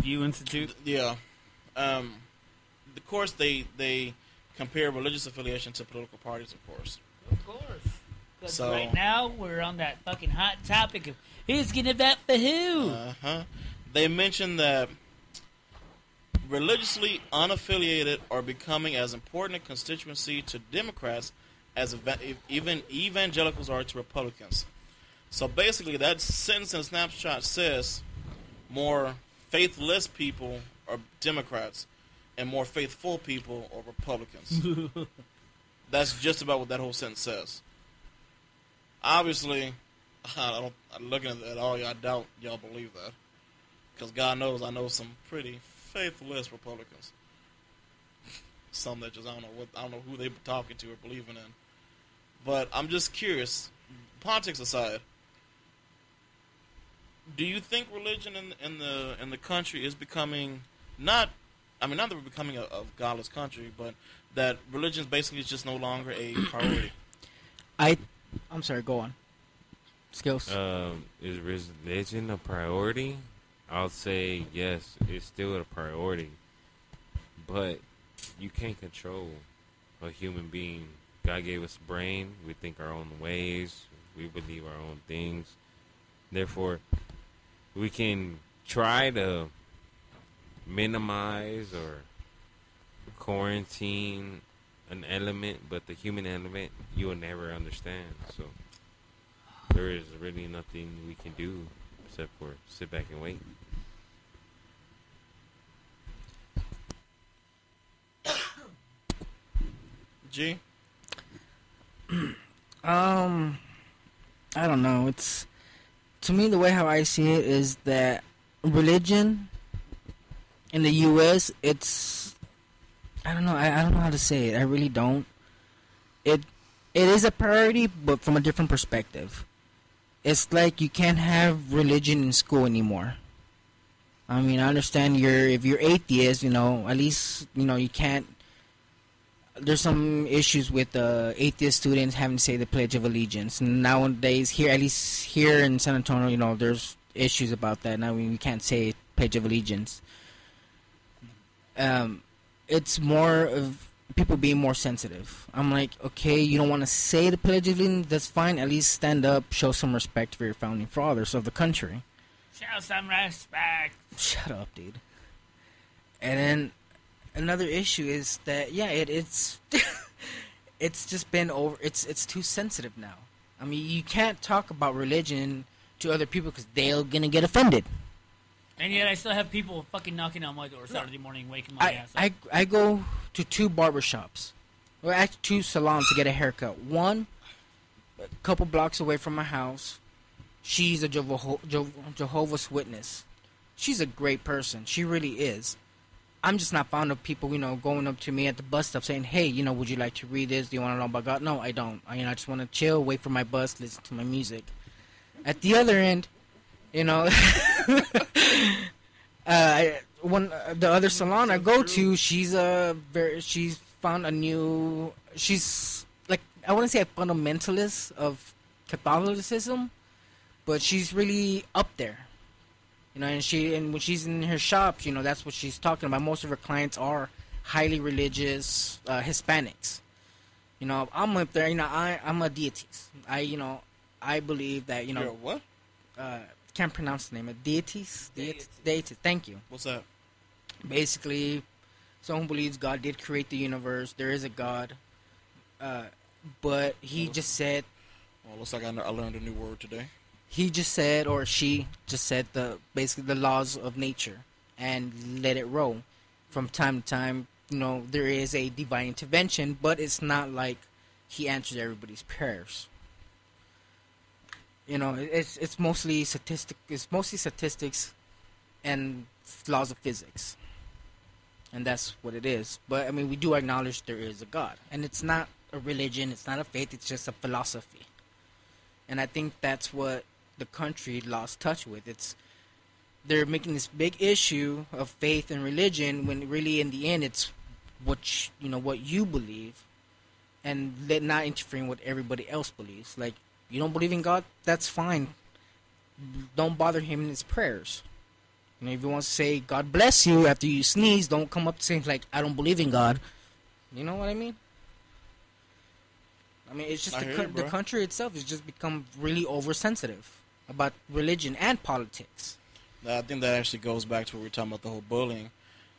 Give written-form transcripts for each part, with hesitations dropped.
You Institute? Yeah. Of course, they compare religious affiliation to political parties, of course. Of course. So right now, we're on that fucking hot topic of who's going to vote for who. They mentioned that religiously unaffiliated are becoming as important a constituency to Democrats as even evangelicals are to Republicans. So basically, that sentence in a snapshot says more faithless people are Democrats and more faithful people are Republicans. That's just about what that whole sentence says. Obviously, I'm looking at that all. I doubt y'all believe that, because God knows I know some pretty faithless Republicans. Some that just I don't know who they be talking to or believing in. But I'm just curious. Politics aside, do you think religion in the country is becoming not that we're becoming a godless country, but that religion basically is just no longer a priority? I'm sorry, go on. Skills. Is religion a priority? I'll say yes, it's still a priority. But you can't control a human being. God gave us a brain. We think our own ways. We believe our own things. Therefore, we can try to minimize or quarantine an element, but the human element you will never understand. So there is really nothing we can do except for sit back and wait. G? I don't know. It's, to me, the way how I see it is that religion in the U.S., it's, I don't know. I don't know how to say it. I really don't. It is a priority, but from a different perspective. It's like you can't have religion in school anymore. I mean, I understand if you're atheist, at least, you can't. There's some issues with atheist students having to say the Pledge of Allegiance. And nowadays, at least here in San Antonio, there's issues about that. Now we can't say Pledge of Allegiance. It's more of people being more sensitive. I'm like, okay, you don't want to say the Pledge of Allegiance, that's fine. At least stand up, show some respect for your founding fathers of the country. Show some respect. Shut up, dude. And then another issue is that it's it's just been over. It's too sensitive now. I mean, you can't talk about religion to other people because they're gonna get offended. And yet, I still have people fucking knocking on my door Saturday morning, waking my ass up. I go to 2 barbershops, or actually 2 salons to get a haircut. One, a couple blocks away from my house. She's a Jehovah's Witness. She's a great person. She really is. I'm just not fond of people, going up to me at the bus stop saying, hey, would you like to read this? Do you want to know about God? No, I don't. I just want to chill, wait for my bus, listen to my music. At the other end, the other salon I go to, she's found a new, she's like, I wouldn't say a fundamentalist of Catholicism, but she's really up there. And when she's in her shop, that's what she's talking about. Most of her clients are highly religious Hispanics. I'm up there. I'm a deitist. I believe that. You're a what? Can't pronounce the name. Deitist. Thank you. What's that? Basically, someone believes God did create the universe. There is a God, but he just said. Well, looks like I learned a new word today. He just said, or she just said, basically the laws of nature and let it roll. From time to time, there is a divine intervention, but it's not like he answers everybody's prayers. It's mostly statistic. It's mostly statistics and laws of physics, and that's what it is. But I mean, we do acknowledge there is a God, and it's not a religion. It's not a faith. It's just a philosophy, and I think that's what the country lost touch with. They're making this big issue of faith and religion when really in the end it's what you believe, and not interfering with everybody else believes. Like, you don't believe in God, that's fine. Don't bother him in his prayers. You know, if you want to say God bless you after you sneeze, don't come up saying like I don't believe in God. You know what I mean? I mean, it's just the country itself has just become really oversensitive about religion and politics. I think that actually goes back to what we were talking about, the whole bullying.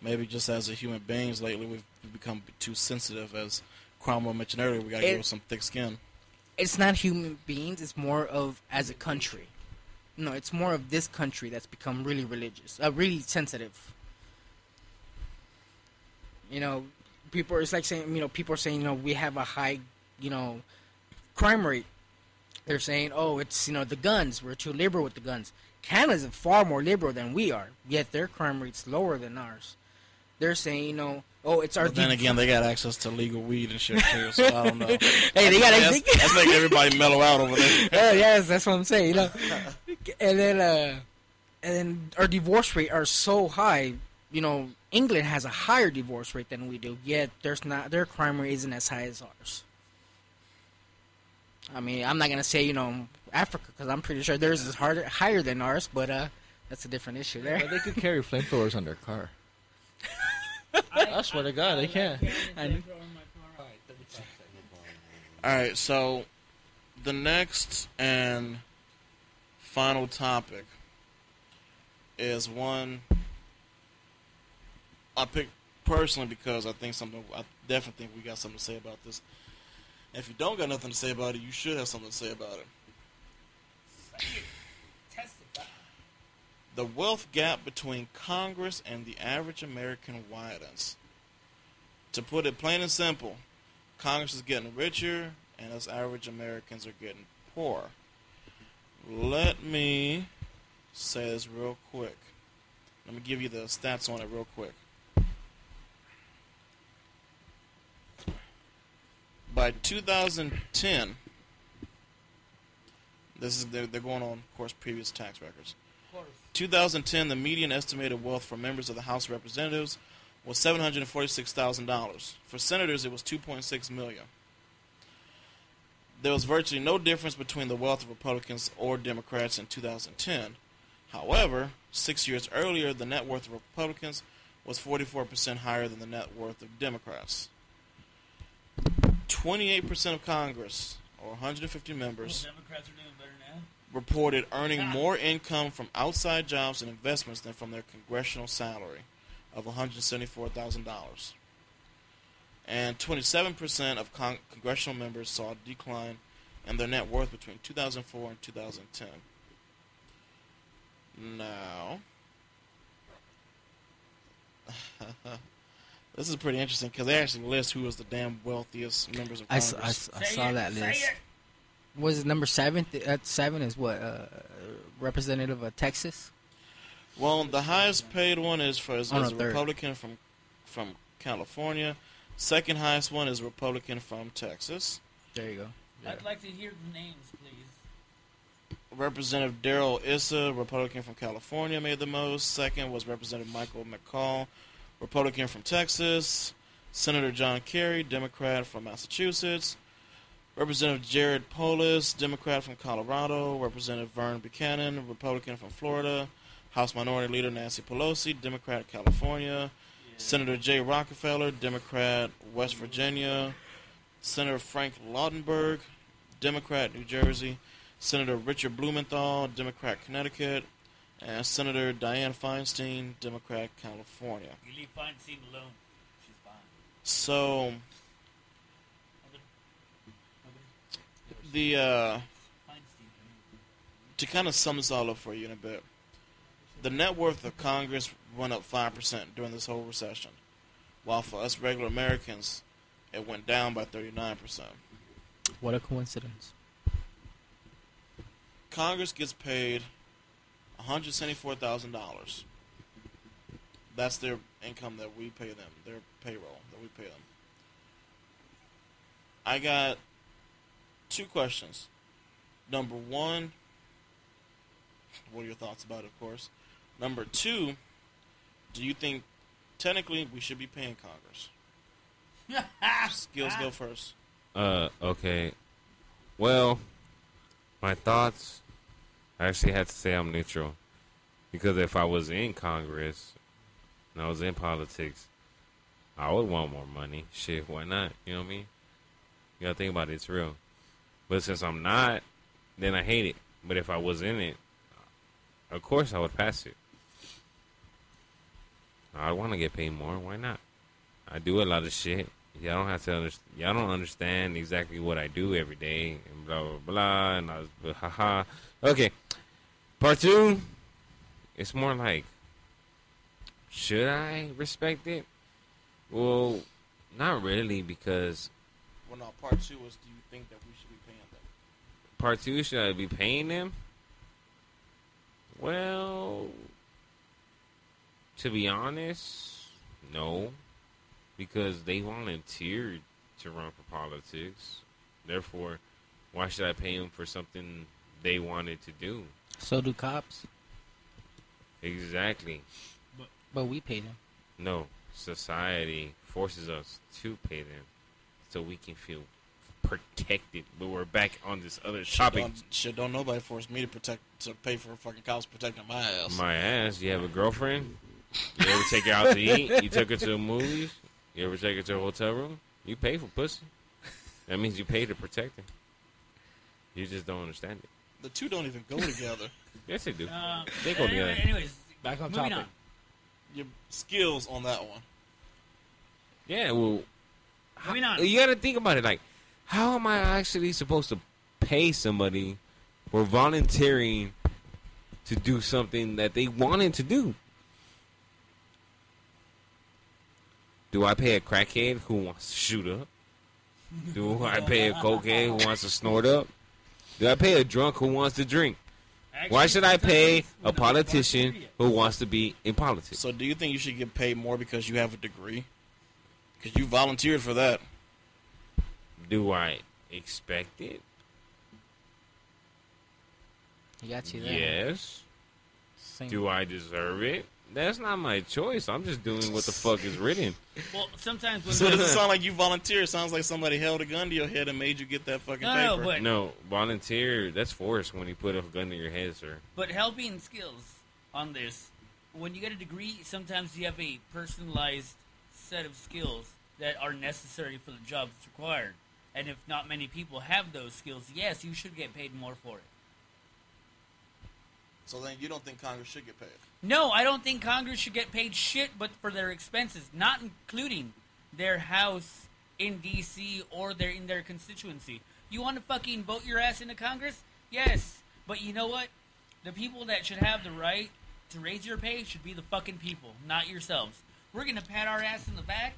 Maybe just as a human beings lately, we've become too sensitive. As Cromwell mentioned earlier, we got to give us some thick skin. It's not human beings. It's more of as a country. No, it's more of this country that's become really religious, really sensitive. You know, people. It's like saying, you know, people are saying, you know, we have a high, you know, crime rate. They're saying, oh, it's, you know, the guns. We're too liberal with the guns. Canada's far more liberal than we are, yet their crime rate's lower than ours. They're saying, you know, oh, it's our. But then again, they got access to legal weed and shit too, so I don't know. Hey, they got that's making everybody mellow out over there. Oh yes, that's what I'm saying. You know, and then our divorce rate are so high. You know, England has a higher divorce rate than we do, yet their crime rate isn't as high as ours. I mean, I'm not gonna say, you know, Africa, because I'm pretty sure theirs is higher than ours, but that's a different issue there. But they could carry flamethrowers on their car. I swear to God, they can. Alright, so the next and final topic is one I picked personally because I definitely think we got something to say about this. And if you don't got nothing to say about it, you should have something to say about it. The wealth gap between Congress and the average American widens. To put it plain and simple, Congress is getting richer and us average Americans are getting poor. Let me say this real quick. Let me give you the stats on it real quick. By 2010, they're going on, of course, previous tax records. 2010, the median estimated wealth for members of the House of Representatives was $746,000. For senators, it was $2.6 million. There was virtually no difference between the wealth of Republicans or Democrats in 2010. However, 6 years earlier, the net worth of Republicans was 44% higher than the net worth of Democrats. 28% of Congress, or 150 members, Democrats are doing better now. reported earning more income from outside jobs and investments than from their congressional salary of $174,000. And 27% of congressional members saw a decline in their net worth between 2004 and 2010. Now, this is pretty interesting because they actually list who was the damn wealthiest members of Congress. I saw that list. Was it number 7? 7 is what? Representative of Texas? Well, the highest paid one is a third. Republican from California. Second highest one is a Republican from Texas. There you go. Yeah. I'd like to hear the names, please. Representative Darrell Issa, Republican from California, made the most. Second was Representative Michael McCall, Republican from Texas. Senator John Kerry, Democrat from Massachusetts. Representative Jared Polis, Democrat from Colorado. Representative Vern Buchanan, Republican from Florida. House Minority Leader Nancy Pelosi, Democrat, California. Senator Jay Rockefeller, Democrat, West Virginia. Senator Frank Lautenberg, Democrat, New Jersey. Senator Richard Blumenthal, Democrat, Connecticut. And Senator Dianne Feinstein, Democrat, California. You leave Feinstein alone. She's fine. So, to kind of sum this all up for you in a bit, the net worth of Congress went up 5% during this whole recession, while for us regular Americans, it went down by 39%. What a coincidence. Congress gets paid $174,000. That's their income that we pay them, their payroll that we pay them. I got 2 questions. Number 1, what are your thoughts about it, of course? Number 2, do you think technically we should be paying Congress? Skills go first. Okay. Well, my thoughts, I actually had to say I'm neutral. Because if I was in Congress and I was in politics, I would want more money. Shit, why not? You know what I mean? You gotta think about it. It's real. But since I'm not, then I hate it. But if I was in it, of course I would pass it. I want to get paid more. Why not? I do a lot of shit. Y'all don't have to y'all don't understand exactly what I do every day and blah blah blah. And I was haha. Okay, part 2. It's more like, should I respect it? Well, not really, because. Well, no. Part 2 is, do you think that we should be paying them? Part 2, should I be paying them? Well, to be honest, no. Because they volunteered to run for politics. Therefore, why should I pay them for something they wanted to do? So do cops. Exactly. But we pay them. No. Society forces us to pay them so we can feel protected. But we're back on this other topic. Don't nobody force me to pay for fucking cops protecting my ass. My ass. You have a girlfriend? You ever take her out to eat? You took her to the movies? You ever take her to a hotel room? You pay for pussy. That means you pay to protect her. You just don't understand it. The two don't even go together. Yes, they do. They go together. Anyways, Back on moving topic. Your skills on that one. Yeah, well, Moving on. you gotta think about it. Like, how am I actually supposed to pay somebody for volunteering to do something that they wanted to do? Do I pay a crackhead who wants to shoot up? Do I pay a cokehead who wants to snort up? Do I pay a drunk who wants to drink? Why should I pay a politician who wants to be in politics? So do you think you should get paid more because you have a degree? Because you volunteered for that. Do I expect it? You got you there. Yes. Same. Do I deserve it? That's not my choice. I'm just doing what the fuck is written. Well, sometimes when So it doesn't sound like you volunteered. It sounds like somebody held a gun to your head and made you get that fucking No, paper. but- No, volunteer, that's forced when you put a gun to your head, sir. But helping skills on this, when you get a degree, sometimes you have a personalized set of skills that are necessary for the job that's required. And if not many people have those skills, yes, you should get paid more for it. So then you don't think Congress should get paid? No, I don't think Congress should get paid shit but for their expenses, not including their house in D.C. or in their constituency. You want to fucking vote your ass into Congress? Yes. But you know what? The people that should have the right to raise your pay should be the fucking people, not yourselves. We're going to pat our ass in the back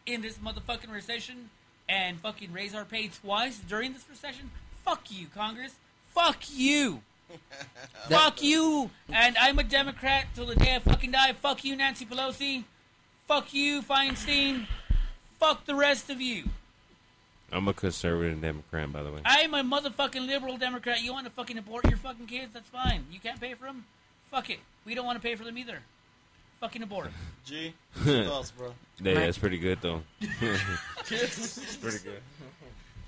in this motherfucking recession and fucking raise our pay twice during this recession? Fuck you, Congress. Fuck you. Fuck you. And I'm a Democrat till the day I fucking die. Fuck you, Nancy Pelosi. Fuck you, Feinstein. Fuck the rest of you. I'm a conservative Democrat, by the way. I'm a motherfucking liberal Democrat. You want to fucking abort your fucking kids? That's fine. You can't pay for them? Fuck it. We don't want to pay for them either. Fucking abort them. G, what's your thoughts, bro? Yeah, that's pretty good, though. It's pretty good.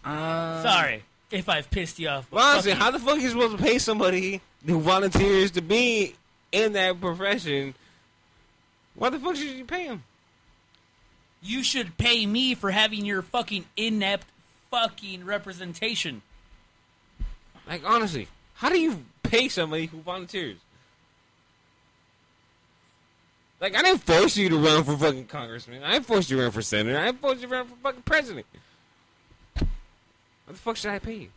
Sorry if I've pissed you off. but Well, honestly, fuck you. how the fuck are you supposed to pay somebody who volunteers to be in that profession? Why the fuck should you pay him? You should pay me for having your fucking inept fucking representation. Like, honestly, how do you pay somebody who volunteers? Like, I didn't force you to run for fucking congressman. I didn't force you to run for senator. I didn't force you to run for fucking president. What the fuck should I pay you?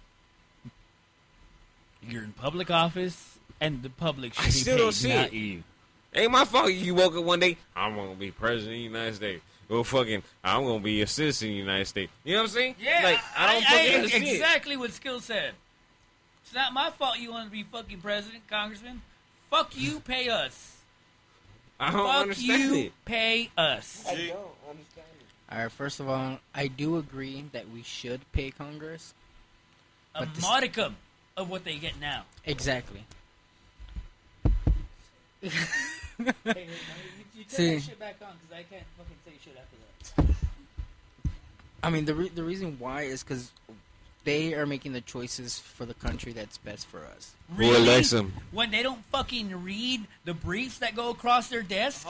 You're in public office, and the public should I be still paid, don't see not it. you. Ain't my fault you woke up one day, I'm going to be president of the United States. Well, fucking, I'm going to be a citizen of the United States. You know what I'm saying? Yeah, Like, I don't fucking understand. exactly what Skill said. It's not my fault you want to be fucking president, congressman. Fuck you, pay us. I don't Fuck understand you, it. pay us. G, All right, first of all, I do agree that we should pay Congress. A But this- modicum of what they get now. Exactly. Hey, you turn See. that shit back on because I can't fucking say shit after that. I mean, the reason why is because they are making the choices for the country that's best for us. Who elects them? When they don't fucking read the briefs that go across their desk?